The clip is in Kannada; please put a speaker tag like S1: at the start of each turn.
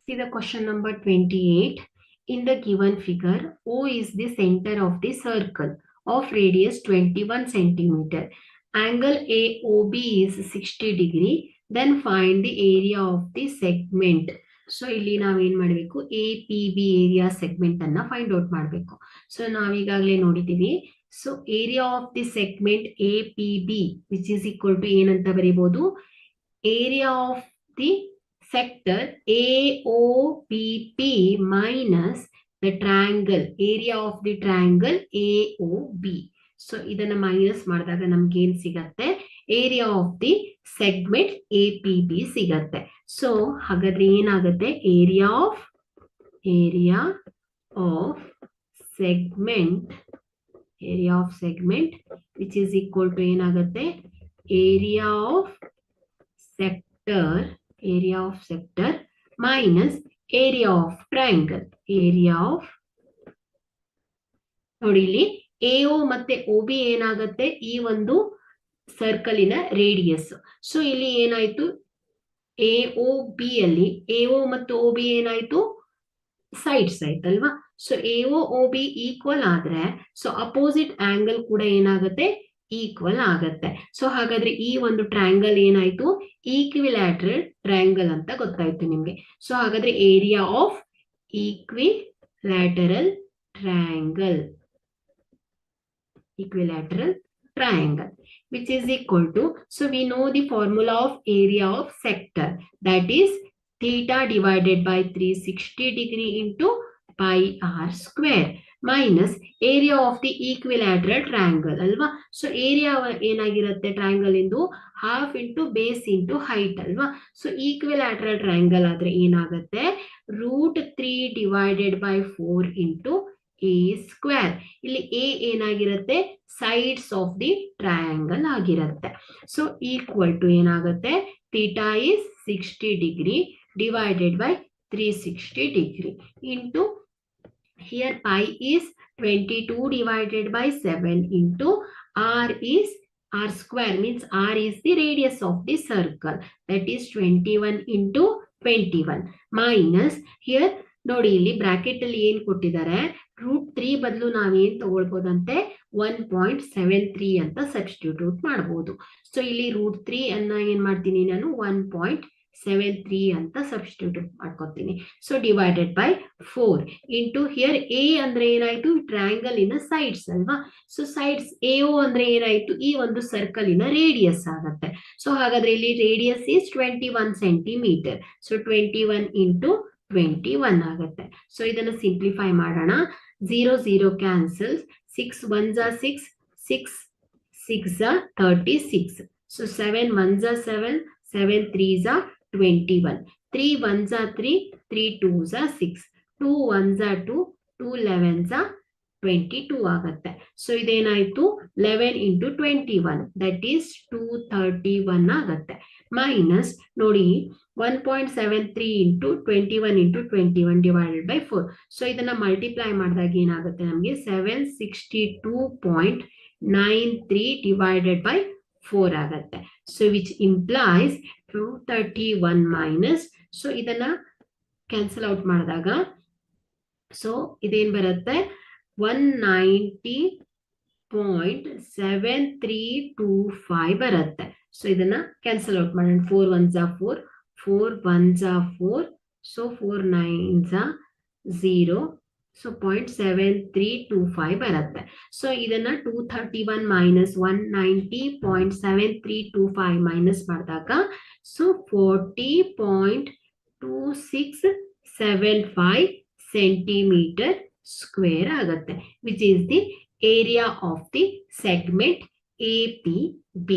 S1: See the question number 28. In the given figure, O is the center of the circle of radius 21 centimeter. Angle AOB is 60 degree. Then find the area of the segment. So ಇಲ್ಲಿ ನಾವೇನ್ ಮಾಡಬೇಕು, A P B area segment ಅನ್ನ ಫೈಂಡ್ ಔಟ್ ಮಾಡಬೇಕು. ಸೊ ನಾವೀಗಾಗಲೇ ನೋಡಿದೀವಿ. So area of the segment A P B which is equal to ಏನಂತ ಬರೀಬಹುದು, area of the sector AOPP minus the triangle area of the triangle AOB. So ಇದನ್ನ ಮೈನಸ್ ಮಾಡಿದಾಗ ನಮ್ಗೆ ಏನ್ ಸಿಗತ್ತೆ, area of the segment APB ಸಿಗತ್ತೆ. ಸೊ ಹಾಗಾದ್ರೆ ಏನಾಗುತ್ತೆ, area of segment which is equal to ಏನಾಗುತ್ತೆ, area of sector minus area of triangle. ನೋಡಿ ಇಲ್ಲಿ AO ಮತ್ತೆ OB ಏನಾಗುತ್ತೆ, ಈ ಒಂದು ಸರ್ಕಲಿನ ರೇಡಿಯಸ್. ಸೊ ಇಲ್ಲಿ ಏನಾಯ್ತು, AOB ಅಲ್ಲಿ AO ಮತ್ತು OB ಏನಾಯ್ತು, ಸೈಡ್ಸ್ ಆಯ್ತಲ್ವಾ. ಸೊ AO OB ಈಕ್ವಲ್ ಆದ್ರೆ ಸೊ ಅಪೋಸಿಟ್ ಆಂಗಲ್ ಕೂಡ ಏನಾಗುತ್ತೆ, ಈಕ್ವಲ್ ಆಗತ್ತೆ. ಸೊ ಹಾಗಾದ್ರೆ ಈ ಒಂದು ಟ್ರಯಾಂಗಲ್ ಏನಾಯ್ತು, ಈಕ್ವಿಲ್ಯಾಟ್ರಲ್ ಟ್ರಯಾಂಗಲ್ ಅಂತ ಗೊತ್ತಾಯ್ತು ನಿಮ್ಗೆ. ಸೊ ಹಾಗಾದ್ರೆ area of equilateral triangle which is equal to, so we know the formula of area of sector, that is theta divided by 360 degree into pi r square minus area of the equilateral triangle ಅಲ್ವಾ. ಸೊ ಏರಿಯಾ ಏನಾಗಿರುತ್ತೆ ಟ್ರಯಾಂಗಲ್ ಇಂದು, half into base into height ಅಲ್ವಾ. ಸೊ ಈಕ್ವಿಲ್ಯಾಟ್ರಲ್ ಟ್ರಯಾಂಗಲ್ ಆದ್ರೆ ಏನಾಗುತ್ತೆ, √3 divided by 4 into a square. ಇಲ್ಲಿ a ಏನಾಗಿರುತ್ತೆ, ಸೈಡ್ಸ್ ಆಫ್ ದಿ ಟ್ರಯಾಂಗಲ್ ಆಗಿರುತ್ತೆ. ಸೊ ಈಕ್ವಲ್ ಟು ಏನಾಗುತ್ತೆ, theta is 60 degree divided by 360 degree into here pi is 22 divided by 7 into r square, means r is the radius of the circle, that is 21 into 21 minus here ನೋಡಿ ಇಲ್ಲಿ ಬ್ರಾಕೆಟ್ ಅಲ್ಲಿ ಏನ್ ಕೊಟ್ಟಿದ್ದಾರೆ, √3 ಬದಲು ನಾವೇನ್ ತಗೊಳ್ಬೋದಂತೆ, 1.73 ಅಂತ ಸಬ್ಸ್ಟಿಟ್ಯೂಟ್ ಮಾಡಬಹುದು. ಸೊ ಇಲ್ಲಿ √3 ಅನ್ನ ಏನ್ ಮಾಡ್ತೀನಿ ನಾನು, 1.73 ಅಂತ ಸಬ್ಸ್ಟಿಟ್ಯೂಟ್ ಮಾಡ್ಕೊತೀನಿ. So divided by 4 into here A ಅಂದ್ರೆ ಏನಾಯ್ತು, ಟ್ರಯಾಂಗಲ್ ಇನ ಸೈಡ್ಸ್ ಅಲ್ವಾ. ಸೊ ಸೈಡ್ಸ್ AO ಅಂದ್ರೆ ಏನಾಯ್ತು, ಈ ಒಂದು ಸರ್ಕಲ್ ಇನ ರೇಡಿಯಸ್ ಆಗತ್ತೆ. ಸೊ ಹಾಗಾದ್ರೆ ಇಲ್ಲಿ radius is 21 centimetre. So 21 into 21 ಆಗುತ್ತೆ. ಸೊ ಇದನ್ನ ಸಿಂಪ್ಲಿಫೈ ಮಾಡೋಣ. 0 0 cancels, 6 1s are 6, 6 6s are 36. So 7 1s are 7, 7 3s are 21, 3 1s are 3, 3 2s are 6, 2 1s are 2, 2 11s are 22 ಆಗುತ್ತೆ. ಸೊ ಇದೇನಾಯ್ತು, 11 ಇಂಟು 21 ದಟ್ ಈಸ್ 231 ಆಗುತ್ತೆ. ಮೈನಸ್ ನೋಡಿ 1.73 into 21 into 21 divided by 4. So ಇದನ್ನ ಮಲ್ಟಿಪ್ಲೈ ಮಾಡಿದಾಗ ಏನಾಗುತ್ತೆ ನಮಗೆ, 762.93 ಡಿವೈಡೆಡ್ ಬೈ 4 ಆಗುತ್ತೆ. So which implies 231 minus, so ಇದನ್ನ ಕ್ಯಾನ್ಸಲ್ ಔಟ್ ಮಾಡಿದಾಗ ಸೊ ಇದೇನ್ ಬರುತ್ತೆ, 190.7325 ಬರುತ್ತೆ. ಸೊ ಇದನ್ನ ಕ್ಯಾನ್ಸಲ್ ಔಟ್ ಮಾಡೋಣ. 4 1s are 4, 4 1s are 4, so 4 9s are 0, so 0.7325 ಬರುತ್ತೆ. ಸೊ ಇದನ್ನ 231 ಮೈನಸ್ 190.7325 ಮೈನಸ್ ಮಾಡಿದಾಗ ಸೊ 40.2675 ಸೆಂಟಿಮೀಟರ್ ಸ್ಕ್ವೇರ್ ಆಗುತ್ತೆ, which is the area of the segment APB.